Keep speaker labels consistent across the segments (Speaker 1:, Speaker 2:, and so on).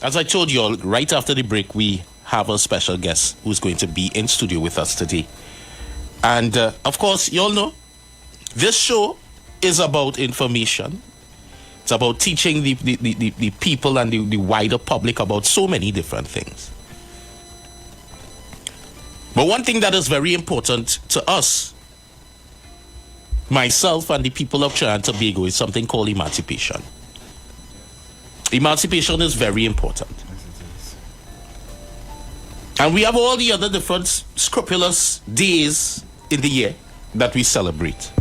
Speaker 1: as I told you all, right after the break, we have a special guest who's going to be in studio with us today. And of course, you all know, this show is about information. It's about teaching the people and the wider public about so many different things. But one thing that is very important to us, myself and the people of Trinidad and Tobago, is something called emancipation. Emancipation is very important.
Speaker 2: Yes, it is.
Speaker 1: And we have all the other different scrupulous days in the year that we celebrate.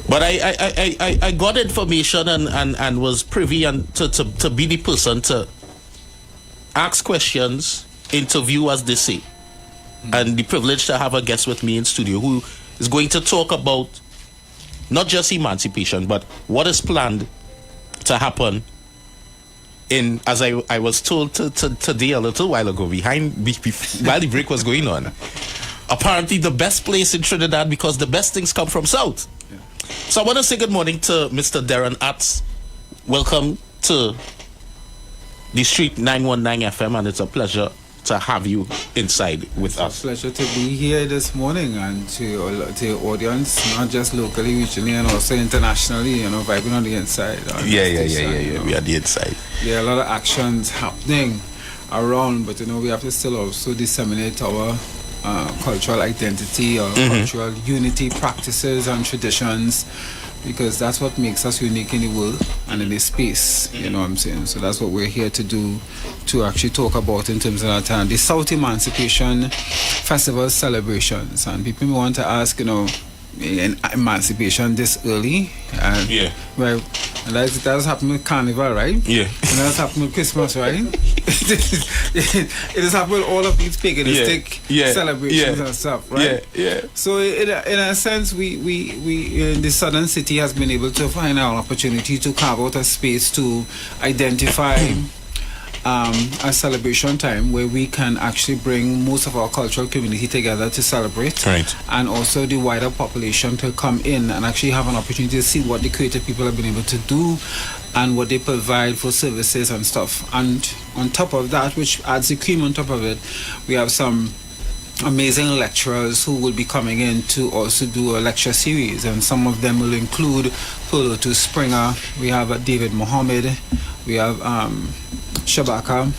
Speaker 1: But I got information and was privy and to be the person to ask questions, interview, as they say. And the privilege to have a guest with me in studio who is going to talk about not just emancipation, but what is planned to happen in, as I was told today a little while ago, while the break was going on, apparently the best place in Trinidad because the best things come from South.
Speaker 2: Yeah.
Speaker 1: So I want to say good morning to Mr. Darren Atz. Welcome to the Street 919 FM, and it's a pleasure to have you inside with us.
Speaker 2: It's a pleasure to be here this morning and to your audience, not just locally, regionally, and also internationally, vibing on the inside.
Speaker 1: Yeah. We are the inside.
Speaker 2: There are a lot of actions happening around, but we have to still also disseminate our cultural identity or cultural unity practices and traditions, because that's what makes us unique in the world and in this space. You know what I'm saying? So that's what we're here to do, to actually talk about in terms of that time. The South Emancipation Festival celebrations. And people want to ask, emancipation this early?
Speaker 1: Yeah.
Speaker 2: Well, that has happened with Carnival, right?
Speaker 1: Yeah.
Speaker 2: And that's happened with Christmas, right? it has happened with all of these paganistic celebrations and stuff, right?
Speaker 1: Yeah.
Speaker 2: So in a sense, we in the southern city has been able to find our opportunity to carve out a space to identify a celebration time where we can actually bring most of our cultural community together to celebrate,
Speaker 1: right,
Speaker 2: and also the wider population to come in and actually have an opportunity to see what the creative people have been able to do and what they provide for services and stuff. And on top of that, which adds the cream on top of it, we have some amazing lecturers who will be coming in to also do a lecture series, and some of them will include Polo to Springer, we have David Mohammed, we have Shabaka,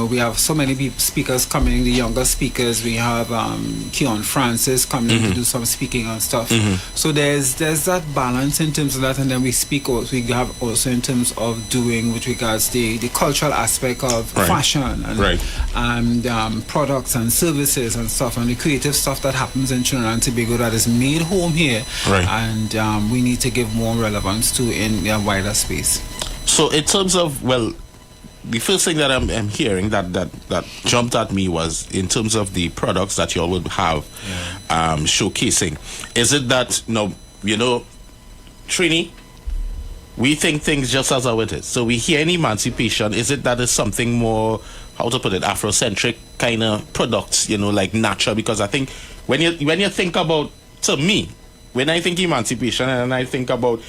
Speaker 2: we have so many speakers coming, the younger speakers. We have Keon Francis coming to do some speaking and stuff. So there's that balance in terms of that, and then we have also in terms of doing with regards the cultural aspect of fashion and products and services and stuff, and the creative stuff that happens in Trinidad and Tobago that is made home here, and we need to give more relevance to in a wider space.
Speaker 1: So in terms of, the first thing that I'm hearing that jumped at me was in terms of the products that you all would have showcasing. Is it that, Trini, we think things just as how it is. So we hear an emancipation. Is it that it's something more, how to put it, Afrocentric kind of products, like natural? Because I think when you think about, to me, when I think emancipation and we think about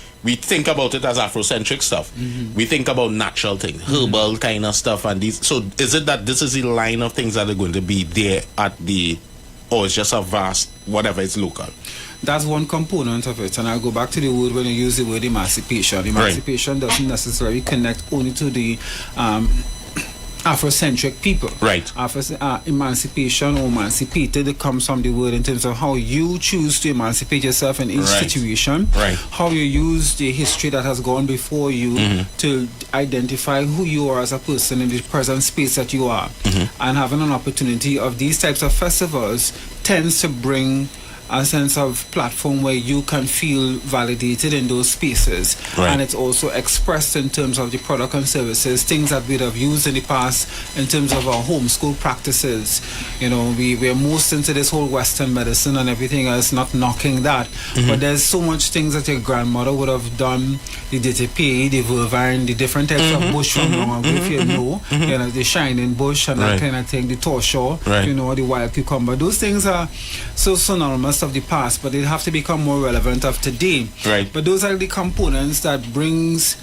Speaker 1: it as Afrocentric stuff, we think about natural things, herbal kind of stuff, and these. So is it that this is the line of things that are going to be there or it's just a vast, whatever, it's local?
Speaker 2: That's one component of it, and I'll go back to the word when you use the word emancipation. Emancipation doesn't necessarily connect only to the Afrocentric people.
Speaker 1: Right.
Speaker 2: Emancipation or emancipated, it comes from the word in terms of how you choose to emancipate yourself in each situation.
Speaker 1: Right.
Speaker 2: How you use the history that has gone before you to identify who you are as a person in the present space that you are. And having an opportunity of these types of festivals tends to bring a sense of platform where you can feel validated in those spaces, and it's also expressed in terms of the product and services, things that we'd have used in the past in terms of our homeschool practices. We're most into this whole Western medicine and everything else, not knocking that, but there's so much things that your grandmother would have done, the DTP, the vervine, the different types of bush from now, if the shining bush and that kind of thing, the torture, the wild cucumber. Those things are so synonymous of the past, but they have to become more relevant of today.
Speaker 1: Right.
Speaker 2: But those are the components that brings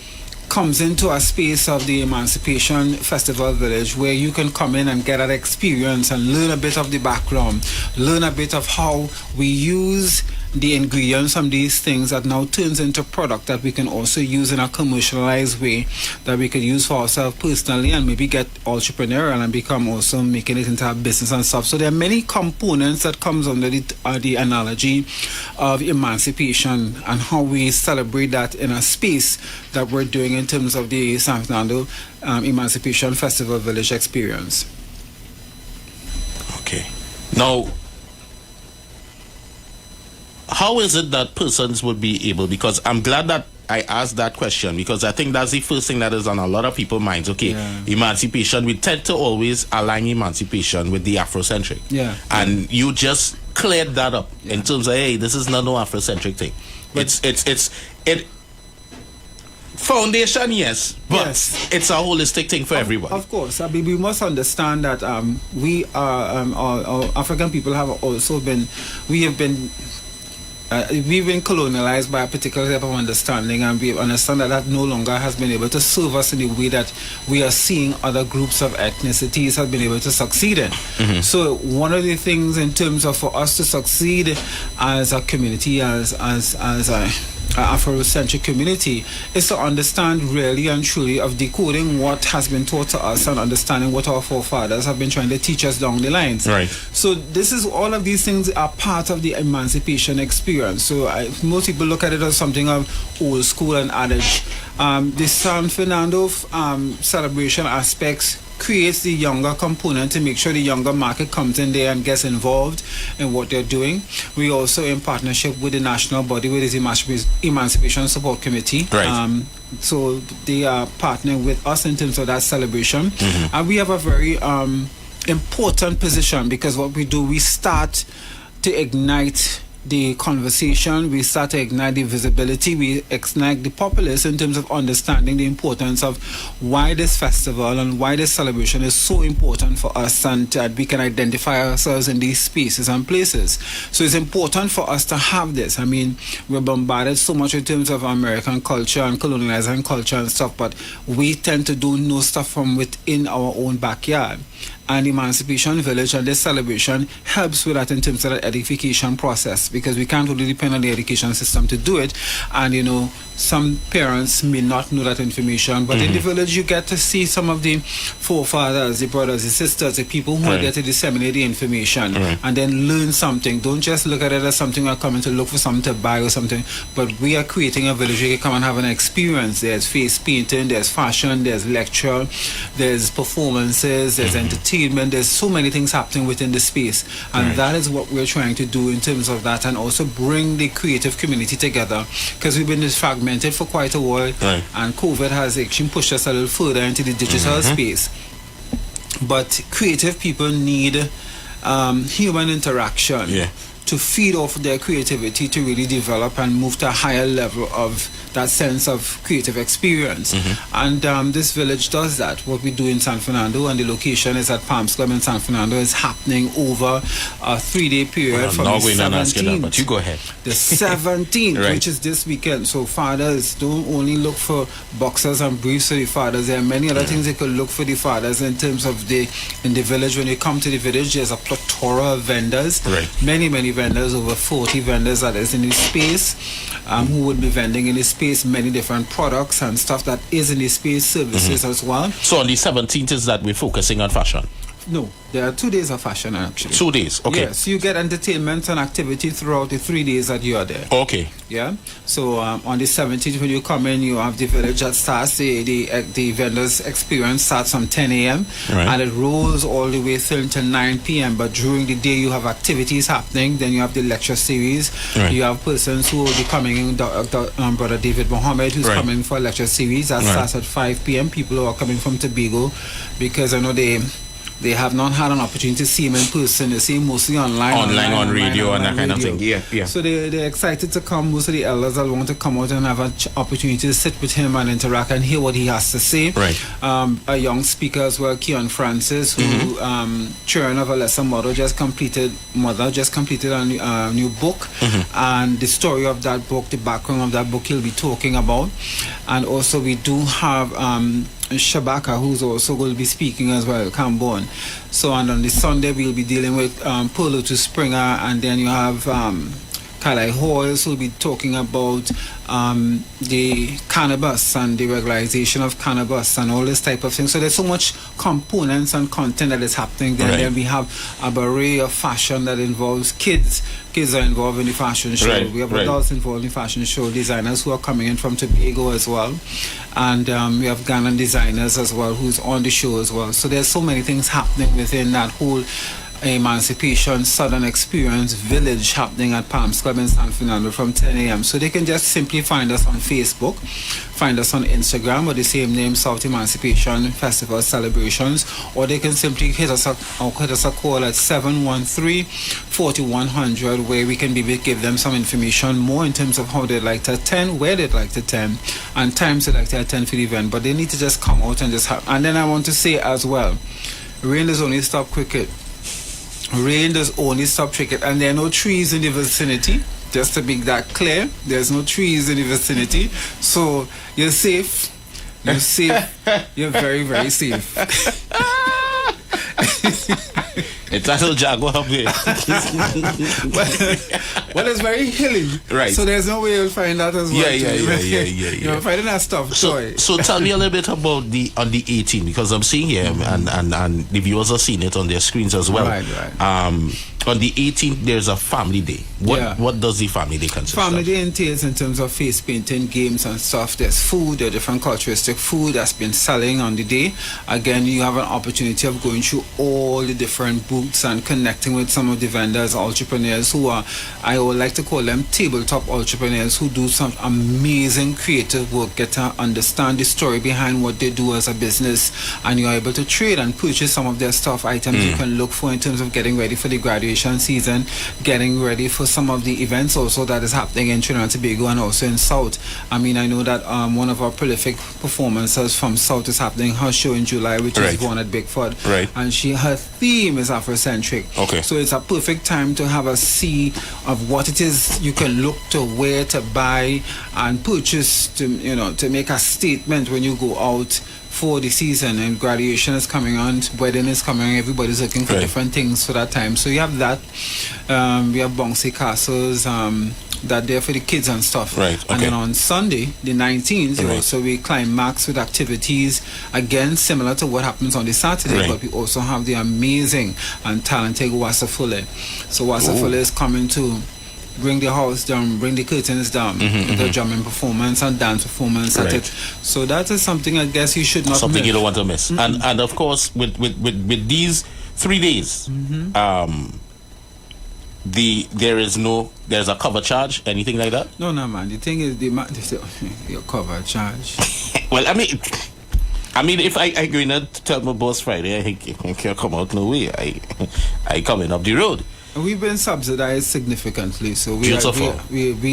Speaker 2: comes into a space of the Emacipation Festival Village where you can come in and get that experience and learn a bit of the background, learn a bit of how we use the ingredients from these things that now turns into product that we can also use in a commercialized way that we could use for ourselves personally and maybe get entrepreneurial and become also making it into a business and stuff. So there are many components that comes under the analogy of emancipation and how we celebrate that in a space that we're doing in terms of the San Fernando Emacipation Festival Village experience.
Speaker 1: Okay. Now, how is it that persons would be able, because I'm glad that I asked that question, because I think that's the first thing that is on a lot of people's minds. Okay, emancipation, we tend to always align emancipation with the Afrocentric.
Speaker 2: Yeah.
Speaker 1: And you just cleared that up in terms of, hey, this is not no Afrocentric thing. But it's foundation, yes, but it's a holistic thing for everybody.
Speaker 2: Of course. I mean, we must understand that we are, our African people have also been, we've been colonialized by a particular type of understanding, and we understand that no longer has been able to serve us in the way that we are seeing other groups of ethnicities have been able to succeed in. So one of the things in terms of for us to succeed as a community, as a Afrocentric community, is to understand really and truly of decoding what has been taught to us and understanding what our forefathers have been trying to teach us down the lines.
Speaker 1: Right.
Speaker 2: So this is, all of these things are part of the emancipation experience. So most people look at it as something of old school and adage. The San Fernando celebration aspects creates the younger component to make sure the younger market comes in there and gets involved in what they're doing. We also, in partnership with the national body, with the Emancipation Support Committee,
Speaker 1: right.
Speaker 2: So they are partnering with us in terms of that celebration. And we have a very important position, because what we do, we start to ignite the conversation, we start to ignite the visibility, we ignite the populace in terms of understanding the importance of why this festival and why this celebration is so important for us, and that we can identify ourselves in these spaces and places. So it's important for us to have this. I mean, we're bombarded so much in terms of American culture and colonializing culture and stuff, but we tend to do no stuff from within our own backyard. And Emancipation Village and this celebration helps with that in terms of that edification process, because we can't really depend on the education system to do it. And you know, some parents may not know that information, but in the village you get to see some of the forefathers, the brothers, the sisters, the people who are there to disseminate the information and then learn something. Don't just look at it as something we're coming to look for something to buy or something, but we are creating a village where you come and have an experience. There's face painting, there's fashion, there's lecture, there's performances, there's entertainment, there's so many things happening within the space, and that is what we're trying to do in terms of that, and also bring the creative community together, because we've been fragmented for quite a while, and COVID has actually pushed us a little further into the digital space. But creative people need human interaction to feed off their creativity to really develop and move to a higher level of that sense of creative experience. And this village does that. What we do in San Fernando, and the location is at Palms Club in San Fernando, is happening over a 3-day period from the 17th.
Speaker 1: But you go ahead.
Speaker 2: The 17th, which is this weekend. So fathers, don't only look for boxers and briefs for the fathers. There are many other things they could look for the fathers in terms of in the village. When you come to the village, there's a plethora of vendors. Many vendors, over 40 vendors that is in the space, who would be vending in the space many different products and stuff that is in the space, services as well.
Speaker 1: So on the 17th is that we're focusing on fashion?
Speaker 2: No, there are 2 days of fashion actually.
Speaker 1: 2 days, okay.
Speaker 2: Yes, you get entertainment and activity throughout the 3 days that you are there.
Speaker 1: Okay.
Speaker 2: Yeah. So on the 17th, when you come in, you have the village that starts, the vendors experience starts from 10 a.m. and it rolls all the way through until 9 p.m. But during the day, you have activities happening. Then you have the lecture series. You have persons who will be coming in, Brother David Mohammed, who's coming for a lecture series that starts at 5 p.m. People who are coming from Tobago, because I know they have not had an opportunity to see him in person. They see him mostly online
Speaker 1: on radio and that kind of thing. Yeah.
Speaker 2: So they're excited to come. Most of the elders that want to come out and have an opportunity to sit with him and interact and hear what he has to say.
Speaker 1: Right.
Speaker 2: A young speaker as well, Keon Francis, who children of a lesser mother just completed a new book, and the story of that book, the background of that book, he'll be talking about. And also we do have Shabaka, who's also going to be speaking as well, Cambon. So, and on the Sunday we'll be dealing with Polo to Springer, and then you have Kalai Hoyles, who will be talking about the cannabis and the regularization of cannabis and all this type of thing. So there's so much components and content that is happening there.
Speaker 1: Right.
Speaker 2: Then we have a array of fashion that involves kids. Kids are involved in the fashion show.
Speaker 1: Right.
Speaker 2: We have
Speaker 1: Right.
Speaker 2: adults involved in the fashion show, designers who are coming in from Tobago as well. And we have Ghanaian designers as well who's on the show as well. So there's so many things happening within that whole Emancipation Southern Experience Village happening at Palms Club in San Fernando from 10 a.m. So they can just simply find us on Facebook, find us on Instagram with the same name, South Emancipation Festival Celebrations, or they can simply hit us a call at 713-4100, where we can give them some information more in terms of how they'd like to attend, where they'd like to attend, and times they'd like to attend for the event. But they need to just come out and just have. And then I want to say as well, rain does only stop cricket. Rain does only stop cricket, and there are no trees in the vicinity. Just to make that clear, there's no trees in the vicinity, so you're safe. You're safe. You're very, very safe.
Speaker 1: It's a little jaguar up there.
Speaker 2: Well, it's very hilly,
Speaker 1: right?
Speaker 2: So there's no way you'll find that as well.
Speaker 1: Yeah.
Speaker 2: You're finding that stuff.
Speaker 1: So tell me a little bit about on the 18th, because I'm seeing here, and the viewers are seeing it on their screens as well.
Speaker 2: Right.
Speaker 1: On the 18th, there's a family day. What does the family day consist of?
Speaker 2: Family day entails in terms of face painting, games and stuff. There's food, there are different culturistic food that's been selling on the day. Again, you have an opportunity of going through all the different booths and connecting with some of the vendors, entrepreneurs who are, I would like to call them tabletop entrepreneurs, who do some amazing creative work, get to understand the story behind what they do as a business, and you're able to trade and purchase some of their stuff, items you can look for in terms of getting ready for the graduation season, getting ready for some of the events also that is happening in Trinidad and Tobago and also in South. I mean, I know that one of our prolific performances from South is happening, her show in July, which is born at Bigford.
Speaker 1: Right.
Speaker 2: And her theme is Afrocentric.
Speaker 1: Okay.
Speaker 2: So it's a perfect time to have a see of what it is you can look to, where to buy and purchase, to make a statement when you go out for the season. And graduation is coming on, wedding is coming, everybody's looking for different things for that time. So you have that. We have bouncy castles that there for the kids and stuff.
Speaker 1: Right. Okay.
Speaker 2: And then on Sunday, the 19th, so we climax with activities, again similar to what happens on the Saturday, but we also have the amazing and talented Wassa Fuller. So Wassa Fuller is coming to bring the house down, bring the curtains down, the drumming performance and dance performance at it. So that is something I guess you should not
Speaker 1: something
Speaker 2: miss.
Speaker 1: You don't want to miss. And of course, with these 3 days, there's a cover charge, anything like that?
Speaker 2: No, man. The thing is, your cover charge.
Speaker 1: Well, I mean, if I go in and tell my boss Friday, I can't come out no way. I coming up the road.
Speaker 2: We've been subsidized significantly, so we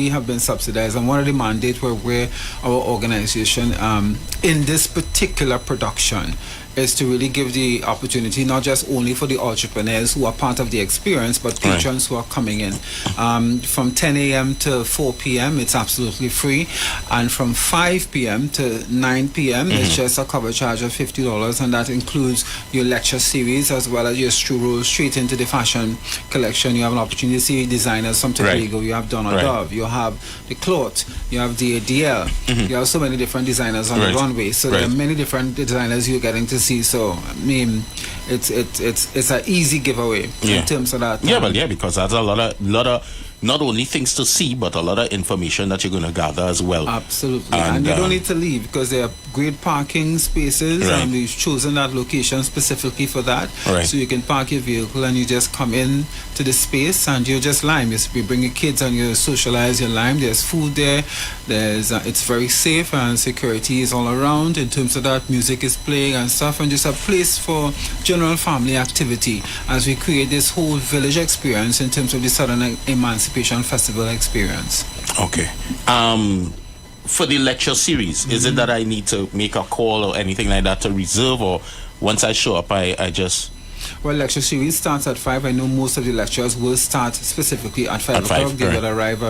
Speaker 2: have been subsidized, and one of the mandates where our organization in this particular production is to really give the opportunity not just only for the entrepreneurs who are part of the experience, but patrons who are coming in. From 10 a.m. to 4 p.m. it's absolutely free, and from 5 p.m. to 9 p.m. it's just a cover charge of $50, and that includes your lecture series as well as your stroll straight into the fashion collection. You have an opportunity to see designers from Tobago. You have Donna Dove, you have the Cloth, you have the DL, you have so many different designers on the runway. So there are many different designers you're getting to see. So I mean, it's an easy giveaway in terms of that.
Speaker 1: Because that's a lot of not only things to see, but a lot of information that you're going to gather as well.
Speaker 2: Absolutely. And you don't need to leave because there are great parking spaces,
Speaker 1: Right.
Speaker 2: and we've chosen that location specifically for that.
Speaker 1: Right.
Speaker 2: So you can park your vehicle and you just come in to the space and you just lime. You bring your kids and you socialize your lime. There's food there. It's very safe and security is all around in terms of that. Music is playing and stuff, and just a place for general family activity as we create this whole village experience in terms of the Southern Emancipation Festival experience.
Speaker 1: Okay. For the lecture series, is it that I need to make a call or anything like that to reserve, or once I show up, I just...
Speaker 2: Well, lecture series starts at 5. I know most of the lectures will start specifically at 5
Speaker 1: At 5,
Speaker 2: o'clock. They
Speaker 1: right.
Speaker 2: will arrive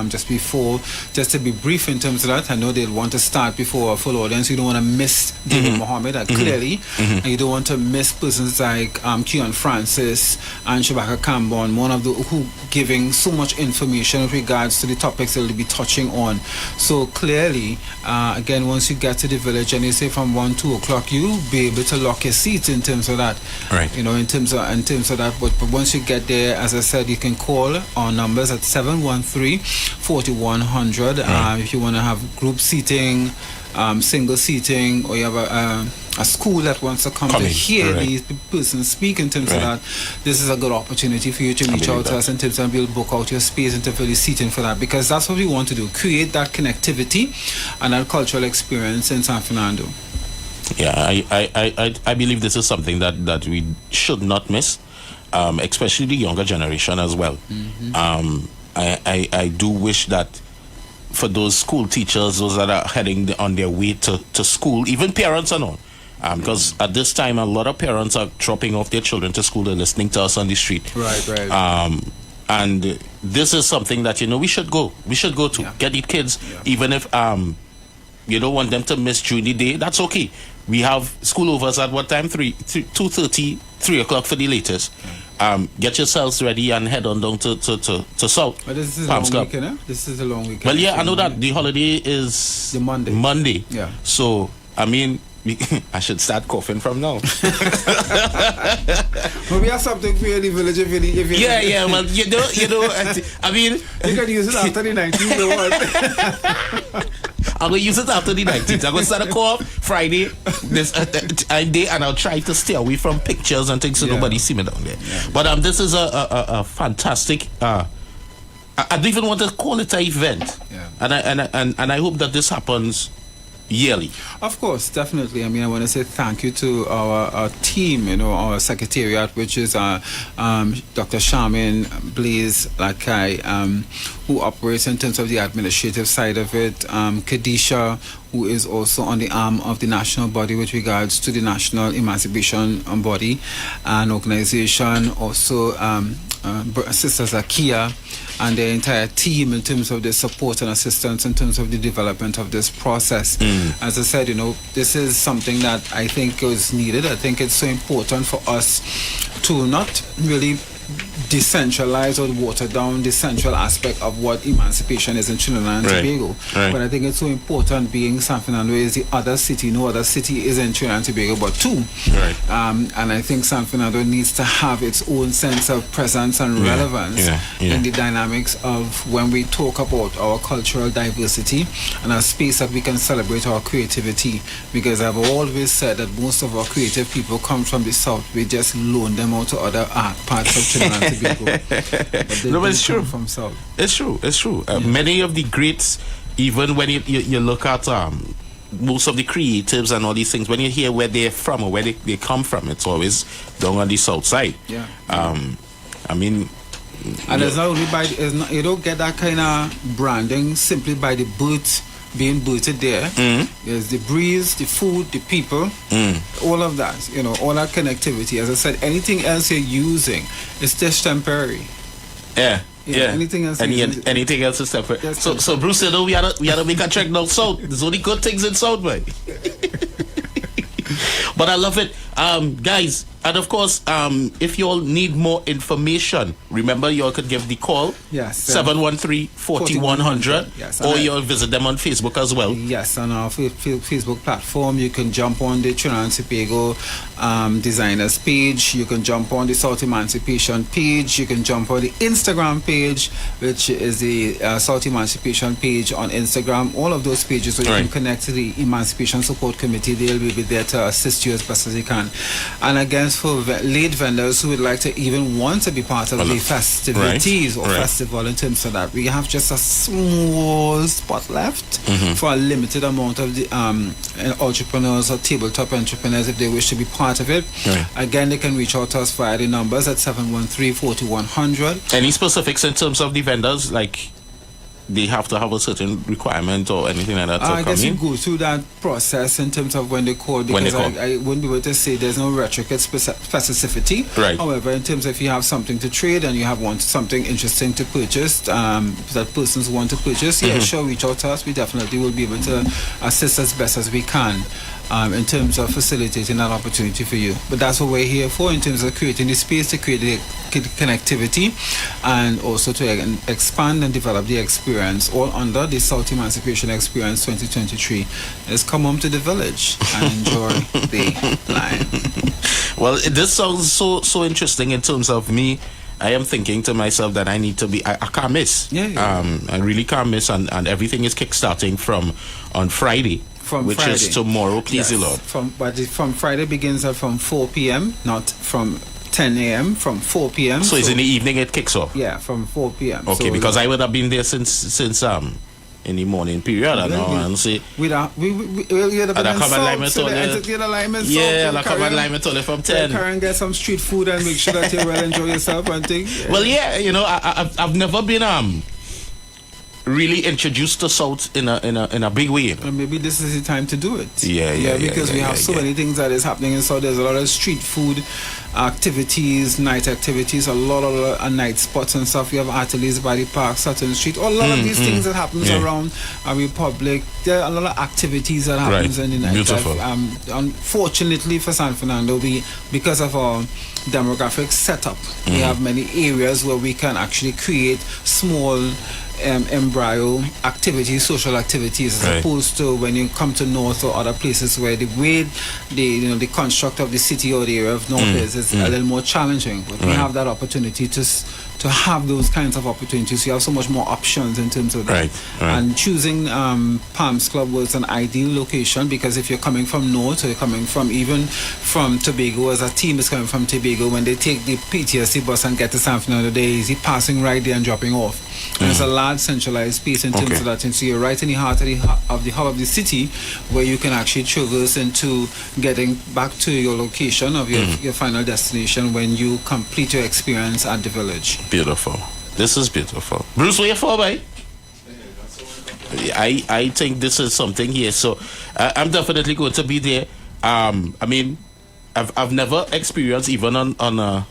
Speaker 2: just before. Just to be brief in terms of that, I know they'll want to start before a full audience. You don't want to miss David Mohammed, clearly. And you don't want to miss persons like Keon Francis and Shabaka Kambon, one of the who giving so much information with regards to the topics they'll be touching on. So clearly, again, once you get to the village and you say from 1, 2 o'clock, you'll be able to lock your seats in terms of that.
Speaker 1: Right.
Speaker 2: You know, in terms of that, but once you get there, as I said, you can call our numbers at 713-4100. If you want to have group seating, single seating, or you have a school that wants to come to hear these persons speak in terms of that, this is a good opportunity for you to reach out to us in terms of we'll book out your space in terms of the seating for that, because that's what we want to do, create that connectivity and that cultural experience in San Fernando.
Speaker 1: Yeah, I believe this is something that we should not miss, especially the younger generation as well. I do wish that for those school teachers, those that are heading on their way to school, even parents and all, because at this time a lot of parents are dropping off their children to school and listening to us on the street.
Speaker 2: Right.
Speaker 1: And this is something that we should go to get the kids, even if you don't want them to miss during the day. That's okay. We have school overs at what time? 2:30, 3 o'clock for the latest. Get yourselves ready and head on down to South.
Speaker 2: But this is
Speaker 1: Palms
Speaker 2: a long
Speaker 1: Club.
Speaker 2: weekend, This is a long weekend.
Speaker 1: Well, yeah, I know that the holiday is
Speaker 2: the Monday.
Speaker 1: Monday.
Speaker 2: Yeah.
Speaker 1: So, I mean, I should start coughing from now.
Speaker 2: But we have something for you in the village if you
Speaker 1: Yeah. Well, I mean,
Speaker 2: you can use it after the 19th.
Speaker 1: I'm going to use it after the 19th. I'm going to start a cough Friday this day, and I'll try to stay away from pictures and things so nobody see me down there. Yeah. But this is a fantastic... I don't even want to call it an event.
Speaker 2: Yeah.
Speaker 1: And I hope that this happens yearly.
Speaker 2: Of course, definitely. I mean, I want to say thank you to our team, our secretariat, which is Dr. Shaman Blaze Lakai, who operates in terms of the administrative side of it, Kadisha, who is also on the arm of the national body with regards to the National Emancipation Body and organization, also Sisters Akia and the entire team in terms of the support and assistance in terms of the development of this process. As I said, this is something that I think is needed. I think it's so important for us to not really decentralize or water down the central aspect of what emancipation is in Trinidad and Tobago.
Speaker 1: Right.
Speaker 2: But I think it's so important, being San Fernando is the other city, no other city is in Trinidad and Tobago but two.
Speaker 1: Right.
Speaker 2: And I think San Fernando needs to have its own sense of presence and relevance in the dynamics of when we talk about our cultural diversity and a space that we can celebrate our creativity, because I've always said that most of our creative people come from the south. We just loan them out to other parts of Trinidad and Tobago.
Speaker 1: No, but it's true.
Speaker 2: From south.
Speaker 1: It's true. Many of the greats, even when you look at most of the creatives and all these things, when you hear where they're from or where they come from, it's always down on the south side. I mean,
Speaker 2: and it's not only you don't get that kind of branding simply by the birds being booted there. There's the breeze, the food, the people, all of that, all that connectivity. As I said, anything else you're using is just temporary. Anything else
Speaker 1: anything else is temporary. So Bruce, we had to make a trek down south. There's only good things in south, man. But I love it. Guys, And of course, if you all need more information, remember you all could give the call.
Speaker 2: Yes.
Speaker 1: 713-4100.
Speaker 2: Yes.
Speaker 1: Or you'll visit them on Facebook as well.
Speaker 2: Yes, on our Facebook platform. You can jump on the Trinidad and Tobago designers page. You can jump on the South Emacipation page. You can jump on the Instagram page, which is the South Emacipation page on Instagram. All of those pages, so you can connect to the Emancipation Support Committee. They'll be there to assist you as best as they can. And again, for late vendors who would like to even want to be part of the festivities or festival in terms of that, we have just a small spot left for a limited amount of the entrepreneurs or tabletop entrepreneurs if they wish to be part of it. Again, they can reach out to us via the numbers at 713-4100.
Speaker 1: Any specifics in terms of the vendors, like they have to have a certain requirement or anything like that?
Speaker 2: I guess you go through that process in terms of when they call, because I wouldn't be able to say there's no retrocate specificity. However, in terms of if you have something to trade and you have something interesting to purchase, that persons want to purchase, sure, reach out to us. We definitely will be able to assist as best as we can. In terms of facilitating that opportunity for you. But that's what we're here for, in terms of creating the space to create the connectivity and also to expand and develop the experience, all under the South Emancipation Experience 2023. Let's come home to the village and enjoy the line.
Speaker 1: Well, this sounds so interesting in terms of me. I am thinking to myself that I need to be, I can't miss. I really can't miss, and everything is kickstarting on Friday. Which
Speaker 2: Friday.
Speaker 1: Is tomorrow, please, Lord.
Speaker 2: From Friday begins at from 4 p.m., not from 10 a.m., from 4 p.m.
Speaker 1: So it's in the evening it kicks off?
Speaker 2: Yeah, from 4 p.m.
Speaker 1: Okay, so because I would have been there since in the morning period. I know, and see.
Speaker 2: We'd have been alignment from 10. Karen, get some street food and make sure that you well enjoy yourself and things.
Speaker 1: Well, I've never been really introduced to South in a big way.
Speaker 2: And maybe this is the time to do it. Because we have so many things that is happening in South. There's a lot of street food activities, night activities, a lot of night spots and stuff. We have ateliers by the park, Sutton Street, a lot of these things that happens around our Republic. There are a lot of activities that happens in the night.
Speaker 1: Beautiful.
Speaker 2: Unfortunately for San Fernando, because of our demographic setup, we have many areas where we can actually create small embryo activities, social activities, as opposed to when you come to North or other places where the way the construct of the city or the area of North is a little more challenging. But we have that opportunity to have those kinds of opportunities. You have so much more options in terms of that. And choosing Palms Club was an ideal location, because if you're coming from North, or you're coming from from Tobago, as a team is coming from Tobago, when they take the PTSD bus and get to San Fernando, they're easy passing right there and dropping off. And it's a large centralized space in terms of that. And so you're right in the heart of the hub of the city, where you can actually traverse into getting back to your location of your final destination when you complete your experience at the village.
Speaker 1: Beautiful. This is beautiful. Bruce, where you for, boy? I think this is something here. So I'm definitely going to be there. I mean, I've never experienced even on a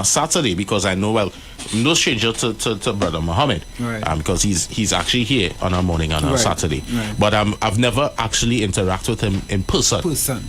Speaker 1: Saturday, because I know, well, no stranger to Brother Muhammad, because he's actually here on a morning on a Saturday. But I've never actually interacted with him in person.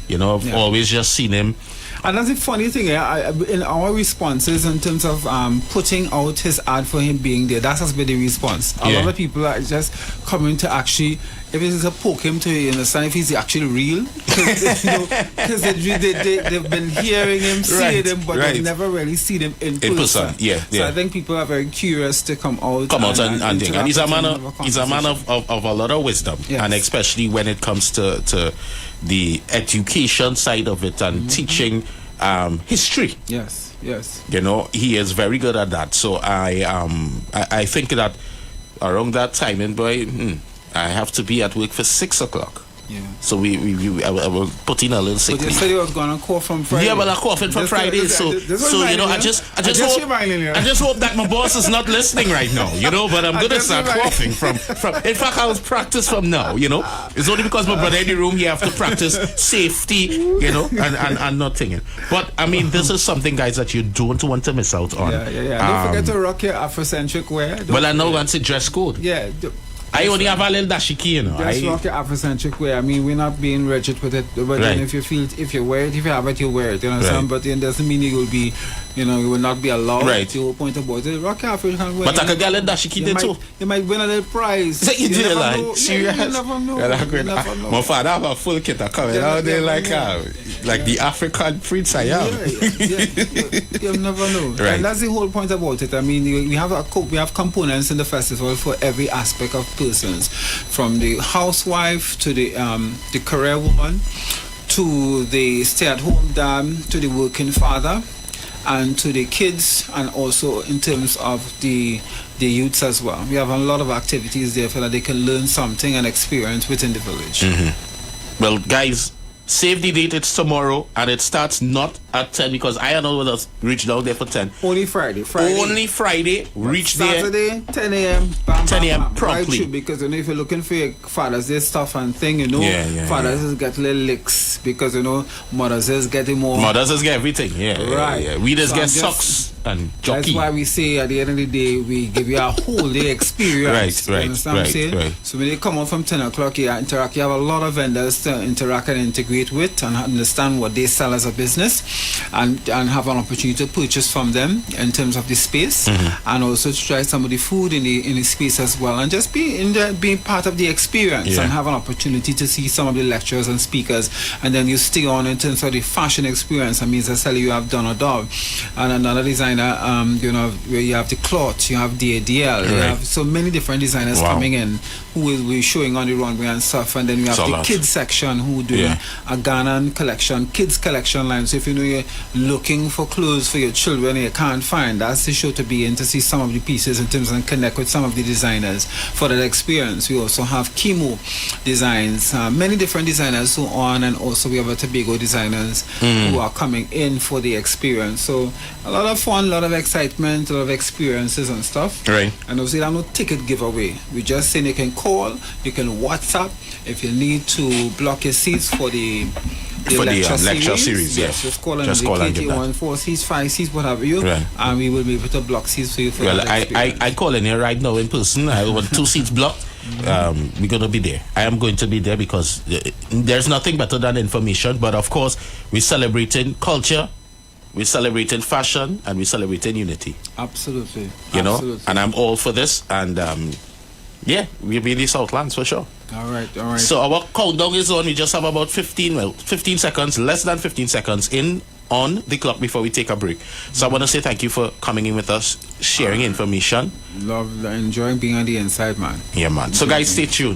Speaker 1: You know, I've always just seen him.
Speaker 2: And that's the funny thing, in our responses in terms of putting out his ad for him being there, that has been the response. A lot of people are just coming to actually, if it's a poke him to understand if he's actually real, because they've been hearing him, seeing him, but they've never really seen him in person. So I think people are very curious to come out and
Speaker 1: think. And he's a man of a lot of wisdom, and especially when it comes to the education side of it and teaching history.
Speaker 2: Yes.
Speaker 1: You know, he is very good at that. So I think that around that timing, boy, I have to be at work for 6 o'clock. So I will put in a little sick leave.
Speaker 2: But you said you was going to call from Friday.
Speaker 1: Yeah, well, I called from Friday. So you know, I just hope that my boss is not listening right now. You know, but I'm gonna start coughing from. In fact, I was practice from now. You know, it's only because my brother in the room. You have to practice safety. You know, and not thinking. But I mean, this is something, guys, that you don't want to miss out on.
Speaker 2: Don't forget to rock your Afrocentric wear.
Speaker 1: Well, I know once a dress code. I only have a little dashiki, you know.
Speaker 2: Just rock your Afrocentric way. I mean, we're not being rigid with it, but then if you feel, if you wear it, if you have it, you wear it. You understand? But it doesn't mean you will be, you know, you will not be allowed.
Speaker 1: Right.
Speaker 2: The whole point about it, rock your African way.
Speaker 1: But I could get a little dashiki there too.
Speaker 2: You might win a little prize.
Speaker 1: You do
Speaker 2: never
Speaker 1: like
Speaker 2: know.
Speaker 1: serious?
Speaker 2: You never know. You never know.
Speaker 1: My father have a full kit of coming out there like the African prince I am.
Speaker 2: You never know.
Speaker 1: Right.
Speaker 2: And that's the whole point about it. I mean, we have components in the festival for every aspect of persons, from the housewife to the career woman, to the stay-at-home dad, to the working father, and to the kids, and also in terms of the youths as well. We have a lot of activities there so that they can learn something and experience within the village.
Speaker 1: Well, guys, save the date. It's tomorrow, and it starts not at 10 because I know whether reach down there for 10.
Speaker 2: Only Friday.
Speaker 1: Only Friday. Reach
Speaker 2: Saturday,
Speaker 1: there.
Speaker 2: 10 a.m.
Speaker 1: 10 a.m. promptly.
Speaker 2: Right, because you know, if you're looking for your Father's Day stuff and thing, you know, fathers is get little licks because you know mothers is getting more.
Speaker 1: Mothers is get everything.
Speaker 2: Right.
Speaker 1: We just get socks and jockey.
Speaker 2: That's why we say at the end of the day we give you a whole day experience.
Speaker 1: Right.
Speaker 2: You understand what I'm saying? So when you come out from 10 o'clock, you interact. You have a lot of vendors to interact and integrate with and understand what they sell as a business, and have an opportunity to purchase from them in terms of the space, and also to try some of the food in the space as well, and just be in there, being part of the experience, and have an opportunity to see some of the lecturers and speakers, and then you stay on in terms of the fashion experience. I mean, as you have done a dog, and another designer, you know, where you have the cloth, you have the ADL, you have so many different designers coming in who will be showing on the runway and stuff, and then we have the kids section who do a Ghanaian collection, kids collection line. So if you know you're looking for clothes for your children and you can't find, that's the show to be in, to see some of the pieces in terms and connect with some of the designers for that experience. We also have chemo designs, many different designers so on, and also we have a Tobago designers who are coming in for the experience. So a lot of fun, a lot of excitement, a lot of experiences and stuff.
Speaker 1: Right.
Speaker 2: And obviously there's no ticket giveaway. We just saying you can call, you can WhatsApp if you need to block your seats for the lecture series.
Speaker 1: Yes.
Speaker 2: Just call and
Speaker 1: get that.
Speaker 2: 14 seats, 5 seats, what have you, and we will be able to block seats for you for
Speaker 1: well,
Speaker 2: that experience.
Speaker 1: I call in here right now in person. I want 2 seats blocked. We're going to be there. I am going to be there because there's nothing better than information. But of course, we're celebrating culture, we're celebrating fashion, and we're celebrating unity.
Speaker 2: Absolutely.
Speaker 1: You know, and I'm all for this. And yeah, we'll be in the Southlands for sure.
Speaker 2: All right.
Speaker 1: So our countdown is on. We just have about 15 seconds, less than 15 seconds on the clock before we take a break. So I want to say thank you for coming in with us, sharing information.
Speaker 2: Enjoying being on the inside, man.
Speaker 1: Yeah, man. So guys, stay tuned.